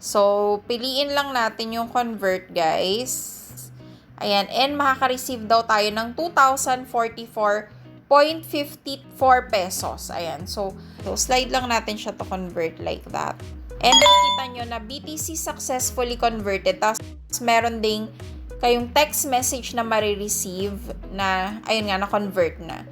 So, piliin lang natin yung convert, guys. Ayan, and makaka-receive daw tayo ng 2,044.54 pesos. Ayan, so slide lang natin siya to convert like that. And nakikita nyo na BTC successfully converted. Tapos, meron ding kayong text message na marireceive na, ayun nga, na-convert na.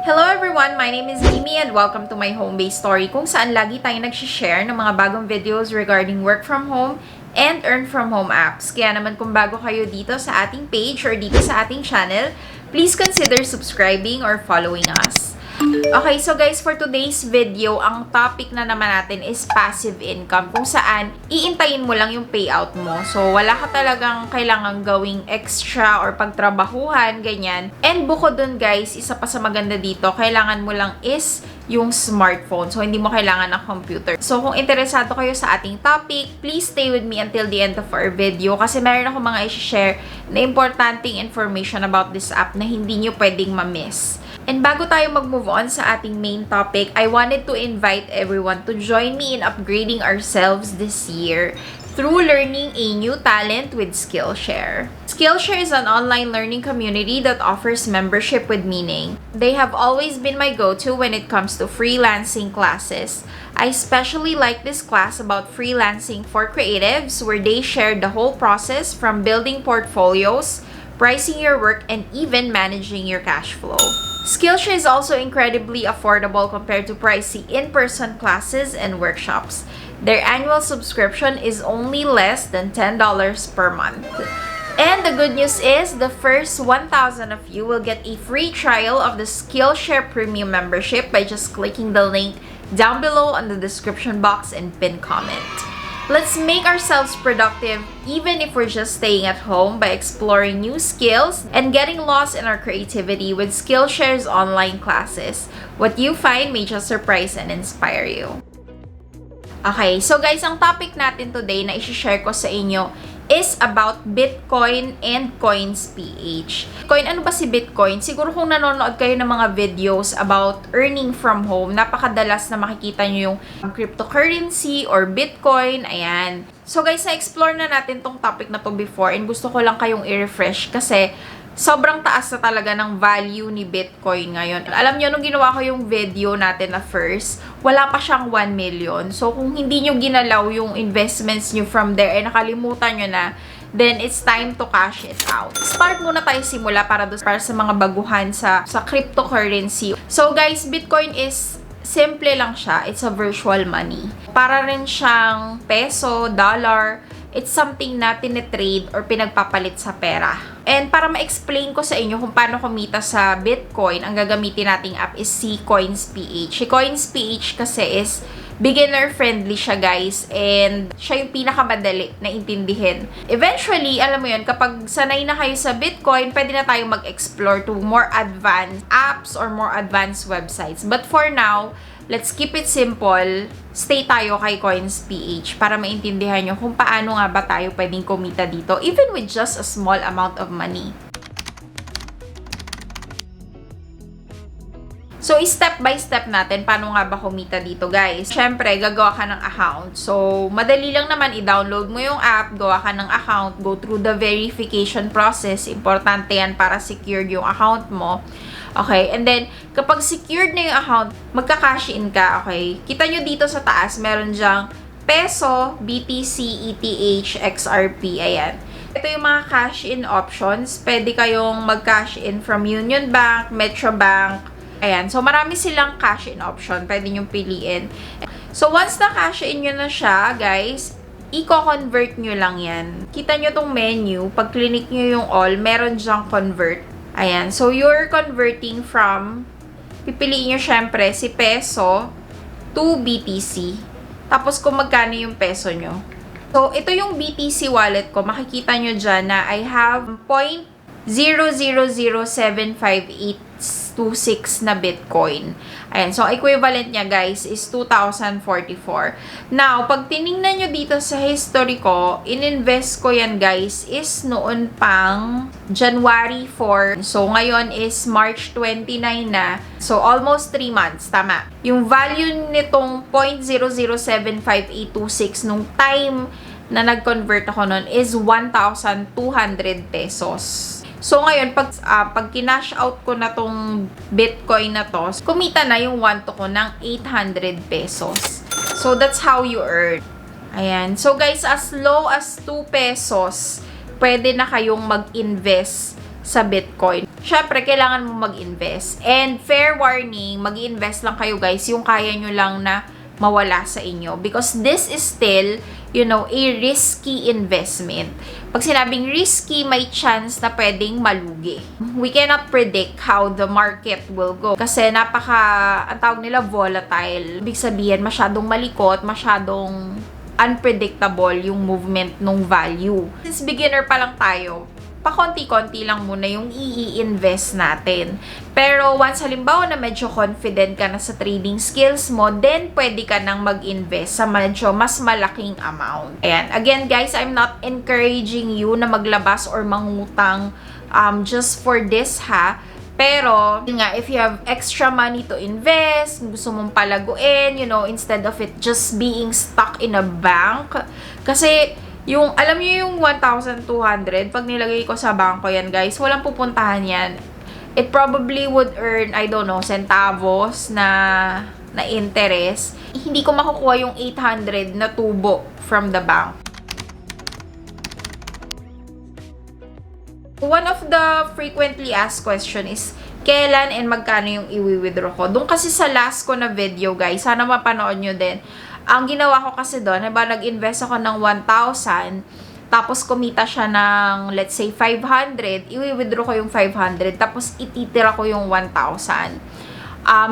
Hello everyone! My name is Mimi and welcome to my home-based story kung saan lagi tayong nag-share ng mga bagong videos regarding work from home and earn from home apps. Kaya naman kung bago kayo dito sa ating page or dito sa ating channel, please consider subscribing or following us. Okay, so guys, for today's video, ang topic na naman natin is passive income, kung saan iintayin mo lang yung payout mo. So, wala ka talagang kailangang gawing extra or pagtrabahuhan, ganyan. And bukod dun guys, isa pa sa maganda dito, kailangan mo lang is yung smartphone. So, hindi mo kailangan ng computer. So, kung interesado kayo sa ating topic, please stay with me until the end of our video kasi meron ako mga i-share na importanteng information about this app na hindi nyo pwedeng ma-miss. And bago tayo mag-move on sa ating main topic, I wanted to invite everyone to join me in upgrading ourselves this year through learning a new talent with Skillshare. Skillshare is an online learning community that offers membership with meaning. They have always been my go-to when it comes to freelancing classes. I especially like this class about freelancing for creatives where they share the whole process from building portfolios, pricing your work, and even managing your cash flow. Skillshare is also incredibly affordable compared to pricey in-person classes and workshops. Their annual subscription is only less than $10 per month. And the good news is, the first 1,000 of you will get a free trial of the Skillshare Premium membership by just clicking the link down below on the description box and pinned comment. Let's make ourselves productive even if we're just staying at home by exploring new skills and getting lost in our creativity with Skillshare's online classes. What you find may just surprise and inspire you. Okay, so guys, ang topic natin today na i-share ko sa inyo is about Bitcoin and Coins PH. Ano ba si Bitcoin? Siguro kung nanonood kayo ng mga videos about earning from home, napakadalas na makikita nyo yung cryptocurrency or Bitcoin. Ayan. So guys, na-explore na natin tong topic na to before and gusto ko lang kayong i-refresh kasi sobrang taas na talaga ng value ni Bitcoin ngayon. Alam nyo, nung ginawa ko yung video natin na first, wala pa siyang 1 million. So, kung hindi nyo ginalaw yung investments nyo from there, eh nakalimutan nyo na, then it's time to cash it out. Start muna tayo simula para sa mga baguhan sa cryptocurrency. So, guys, Bitcoin is simple lang siya. It's a virtual money. Para rin siyang peso, dollar. It's something na tinitrade or pinagpapalit sa pera. And para ma-explain ko sa inyo kung paano kumita sa Bitcoin, ang gagamitin nating app is si Coins PH. Si Coins PH kasi is beginner-friendly siya, guys. And siya yung pinakamadali na intindihin. Eventually, alam mo yun, kapag sanay na kayo sa Bitcoin, pwede na tayo mag-explore to more advanced apps or more advanced websites. But for now, let's keep it simple. Stay tayo kay Coins PH para maintindihan nyo kung paano nga ba tayo pwedeng kumita dito even with just a small amount of money. So, step by step natin, paano nga ba kumita dito, guys? Siyempre, gagawa ka ng account. So, madali lang naman, i-download mo yung app, gawa ka ng account, go through the verification process. Importante yan para secured yung account mo. Okay, and then, kapag secured na yung account, magka-cash in ka, okay? Kita nyo dito sa taas, meron dyang peso, BTC, ETH, XRP, ayan. Ito yung mga cash in options. Pwede kayong mag-cash in from Union Bank, Metro Bank, ayan. So, marami silang cash in option. Pwede nyo piliin. So, once na cash in nyo na siya, guys, i-convert nyo lang yan. Kita nyo tong menu. Pag click nyo yung all, meron dyang convert. Ayan. So, you're converting from, pipiliin nyo syempre, si peso to BTC. Tapos, kung magkano yung peso nyo. So, ito yung BTC wallet ko. Makikita nyo dyan na I have 0.0075826 na Bitcoin. Ayan, so equivalent niya guys is 2,044. Now, pag tiningnan nyo dito sa history ko, ininvest ko yan guys is noon pang January 4. So, ngayon is March 29 na. So, almost 3 months, tama. Yung value nitong 0.0075826 nung time na nag-convert ako nun is 1,200 pesos. So, ngayon, pag kinash out ko na tong Bitcoin na to, kumita na yung 1 to ko ng 800 pesos. So, that's how you earn. Ayan. So, guys, as low as 2 pesos, pwede na kayong mag-invest sa Bitcoin. Syempre, kailangan mo mag-invest. And fair warning, mag-invest lang kayo, guys, yung kaya nyo lang na mawala sa inyo. Because this is still, you know, a risky investment. Pag sinabing risky, may chance na pwedeng malugi. We cannot predict how the market will go. Kasi ang tawag nila volatile. Ibig sabihin, masyadong malikot, masyadong unpredictable yung movement ng value. Since beginner pa lang tayo, pakonti-konti lang muna yung i-invest natin. Pero once halimbawa na medyo confident ka na sa trading skills mo, then pwede ka nang mag-invest sa medyo mas malaking amount. Ayan. Again guys, I'm not encouraging you na maglabas or mangutang just for this ha. Pero, nga, if you have extra money to invest, gusto mong palaguin, you know, instead of it just being stuck in a bank. Kasi, alam niyo yung 1,200, pag nilagay ko sa bangko yan, guys, walang pupuntahan yan. It probably would earn, I don't know, centavos na interest. Hindi ko makukuha yung 800 na tubo from the bank. One of the frequently asked question is, kailan and magkano yung i-withdraw ko? Doon kasi sa last ko na video, guys, sana mapanood nyo din. Ang ginawa ko kasi doon, nag-invest ako ng 1,000, tapos kumita siya ng, let's say, 500, i-withdraw ko yung 500, tapos ititira ko yung 1,000.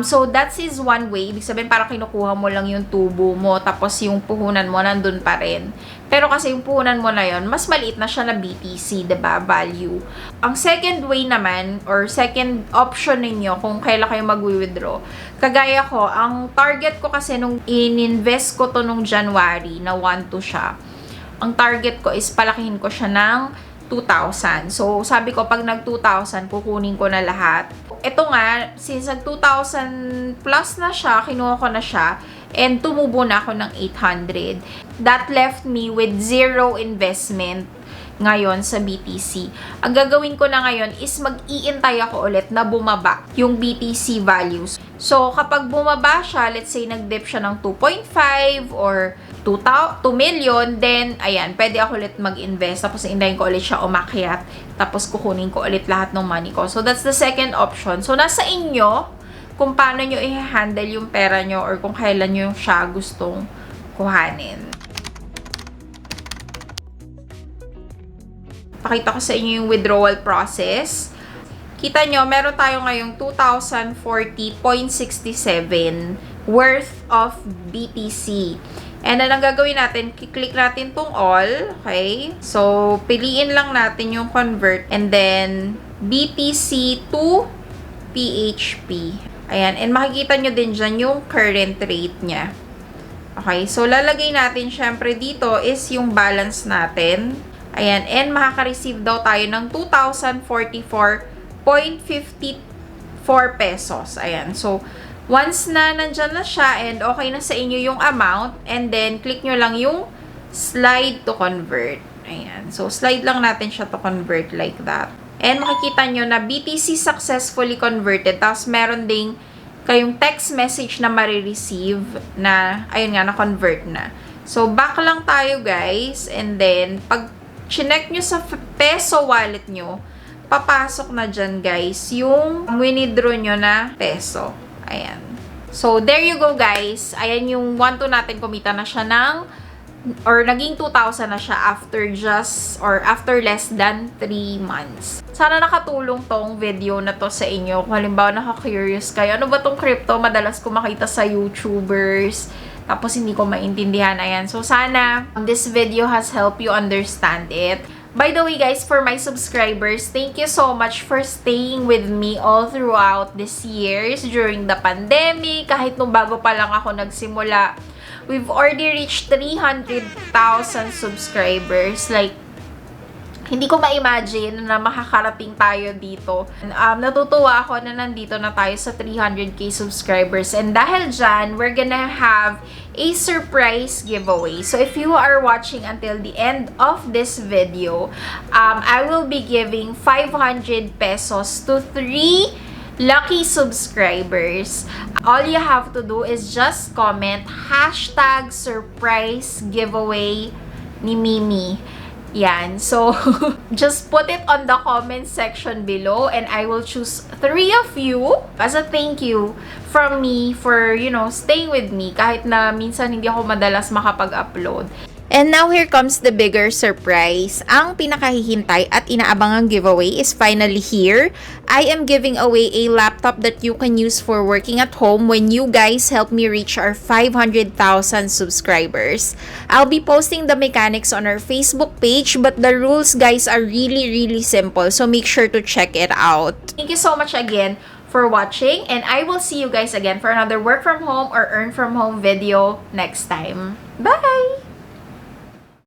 So, that is one way. Ibig sabihin, parang kinukuha mo lang yung tubo mo, tapos yung puhunan mo, nandun pa rin. Pero kasi yung puhunan mo na yon, mas maliit na siya na BTC, diba? Value. Ang second way naman, or second option ninyo, kung kailan kayo mag-withdraw, kagaya ko, ang target ko kasi nung in-invest ko to nung January, na 1 to siya, ang target ko is palakihin ko siya ng 2,000. So, sabi ko, pag nag-2,000, kukunin ko na lahat. Ito nga, since nag-2,000 plus na siya, kinuha ko na siya, and tumubo na ako ng 800. That left me with 0 investment ngayon sa BTC. Ang gagawin ko na ngayon is mag-iintay ako ulit na bumaba yung BTC values. So, kapag bumaba siya, let's say nag-dip siya ng 2.5 or 2 million, then, ayan, pwede ako ulit mag-invest. Tapos, indayin ko ulit siya umakyat. Tapos, kukunin ko ulit lahat ng money ko. So, that's the second option. So, nasa inyo kung paano nyo i-handle yung pera nyo or kung kailan nyo siya gustong kuhanin. Pakita ko sa inyo yung withdrawal process. Kita nyo, meron tayo ngayong 2,040.67 worth of BTC. And then, ang gagawin natin, kiklik natin tong all. Okay? So, piliin lang natin yung convert. And then, BTC to PHP. Ayan. And makikita nyo din dyan yung current rate niya. Okay? So, lalagay natin, syempre, dito is yung balance natin. Ayan. And makaka-receive daw tayo ng 2,044.54 pesos. Ayan. So, once na nandyan na siya and okay na sa inyo yung amount, and then click nyo lang yung slide to convert. Ayan. So, slide lang natin siya to convert like that. And makikita nyo na BTC successfully converted. Tapos, meron ding kayong text message na marireceive na, ayun nga, na-convert na. So, back lang tayo, guys. And then, pag chinek nyo sa peso wallet nyo, papasok na dyan, guys, yung winidraw nyo na peso. Ayan. So, there you go, guys. Ayan yung 1,2 natin, kumita na siya ng, or naging 2,000 na siya after less than 3 months. Sana nakatulong tong video na to sa inyo. Kung halimbawa naka-curious kayo, ano ba tong crypto? Madalas ko makita sa YouTubers, tapos hindi ko maintindihan. Ayan. So, sana this video has helped you understand it. By the way guys, for my subscribers, thank you so much for staying with me all throughout this years during the pandemic. Kahit nung bago pa lang ako nagsimula, we've already reached 300,000 subscribers. Like, hindi ko ma-imagine na makakarating tayo dito. Natutuwa ako na nandito na tayo sa 300k subscribers. And dahil dyan, we're gonna have a surprise giveaway. So if you are watching until the end of this video, I will be giving 500 pesos to 3 lucky subscribers. All you have to do is just comment #surprise giveaway ni Mimi. Yan. So, just put it on the comment section below and I will choose 3 of you as a thank you from me for, staying with me kahit na minsan hindi ako madalas makapag-upload. And now here comes the bigger surprise. Ang pinakahihintay at inaabangang giveaway is finally here. I am giving away a laptop that you can use for working at home when you guys help me reach our 500,000 subscribers. I'll be posting the mechanics on our Facebook page, but the rules guys are really simple, so make sure to check it out. Thank you so much again for watching, and I will see you guys again for another work from home or earn from home video next time. Bye!